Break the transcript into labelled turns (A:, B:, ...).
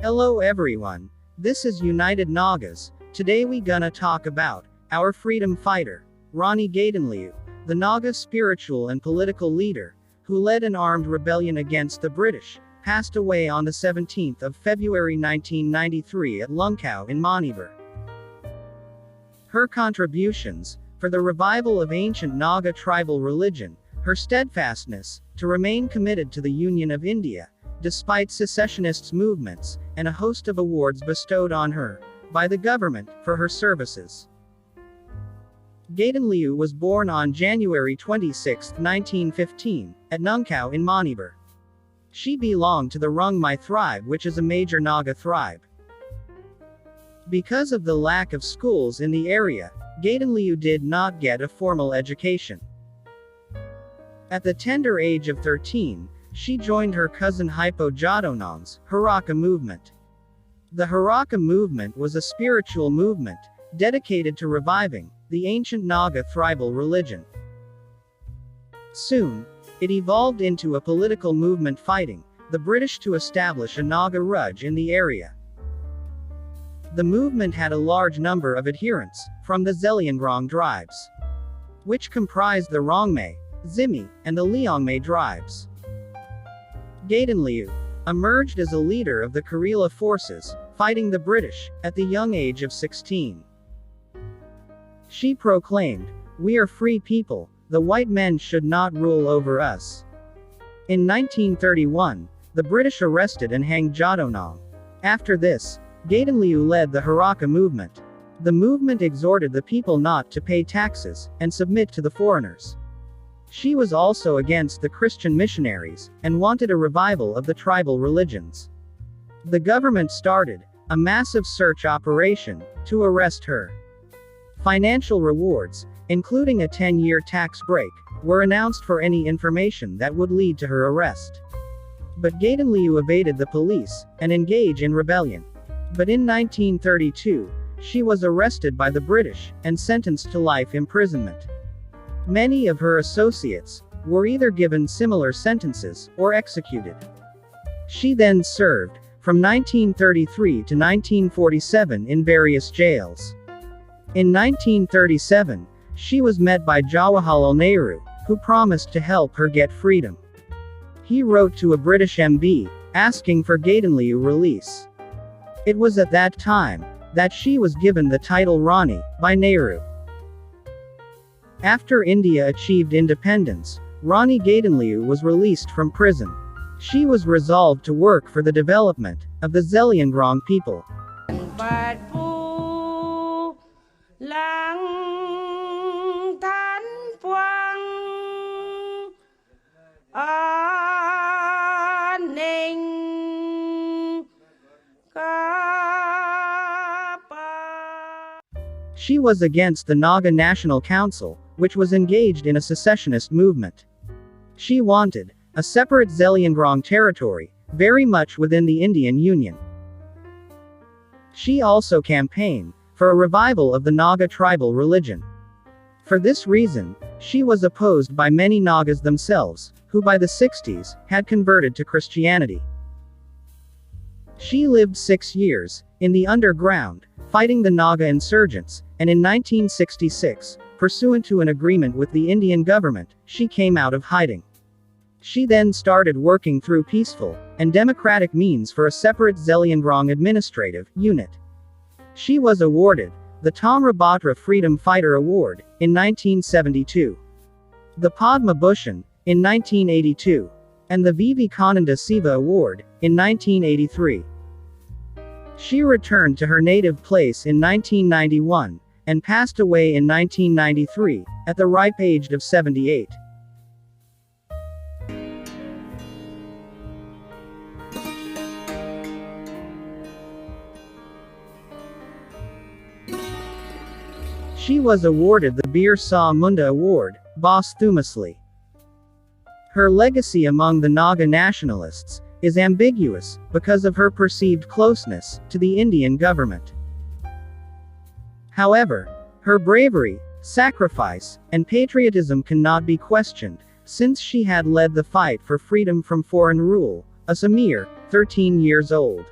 A: Hello everyone. This is United Nagas. Today we gonna talk about our freedom fighter, Rani Gaidinliu, the Naga spiritual and political leader, who led an armed rebellion against the British, passed away on the 17th of February 1993 at Lungkau in Manipur. Her contributions, for the revival of ancient Naga tribal religion, her steadfastness, to remain committed to the Union of India, despite secessionist movements, and a host of awards bestowed on her, by the government, for her services. Gaidinliu was born on January 26, 1915, at Nungkau in Manipur. She belonged to the Rungmai tribe, which is a major Naga tribe. Because of the lack of schools in the area, Gaidinliu did not get a formal education. At the tender age of 13, she joined her cousin Hypo Jadonong's Haraka movement. The Haraka movement was a spiritual movement, dedicated to reviving the ancient Naga tribal religion. Soon, it evolved into a political movement fighting the British to establish a Naga Raj in the area. The movement had a large number of adherents, from the Zeliangrong tribes, which comprised the Rongmei, Zimi, and the Liangmei tribes. Gaidinliu emerged as a leader of the Karela forces, fighting the British, at the young age of 16. She proclaimed, "We are free people, the white men should not rule over us." In 1931, the British arrested and hanged Jadonong. After this, Gaidinliu led the Haraka movement. The movement exhorted the people not to pay taxes, and submit to the foreigners. She was also against the Christian missionaries, and wanted a revival of the tribal religions. The government started a massive search operation to arrest her. Financial rewards, including a 10-year tax break, were announced for any information that would lead to her arrest. But Gaidinliu evaded the police, and engaged in rebellion. But in 1932, she was arrested by the British, and sentenced to life imprisonment. Many of her associates were either given similar sentences, or executed. She then served, from 1933 to 1947 in various jails. In 1937, she was met by Jawaharlal Nehru, who promised to help her get freedom. He wrote to a British MB, asking for Gaidinliu release. It was at that time that she was given the title Rani by Nehru. After India achieved independence, Rani Gaidinliu was released from prison. She was resolved to work for the development of the Zeliangrong people. She was against the Naga National Council, which was engaged in a secessionist movement. She wanted a separate Zeliangrong territory, very much within the Indian Union. She also campaigned for a revival of the Naga tribal religion. For this reason, she was opposed by many Nagas themselves, who by the 60s, had converted to Christianity. She lived 6 years in the underground, fighting the Naga insurgents, and in 1966, pursuant to an agreement with the Indian government, she came out of hiding. She then started working through peaceful and democratic means for a separate Zeliangrong administrative unit. She was awarded the Tamrabhadra Freedom Fighter Award in 1972, the Padma Bhushan in 1982, and the Vivekananda Seva Award in 1983. She returned to her native place in 1991, and passed away in 1993, at the ripe age of 78. She was awarded the Birsa Munda Award, posthumously. Her legacy among the Naga nationalists is ambiguous, because of her perceived closeness to the Indian government. However, her bravery, sacrifice, and patriotism cannot be questioned, since she had led the fight for freedom from foreign rule, as a mere 13 years old.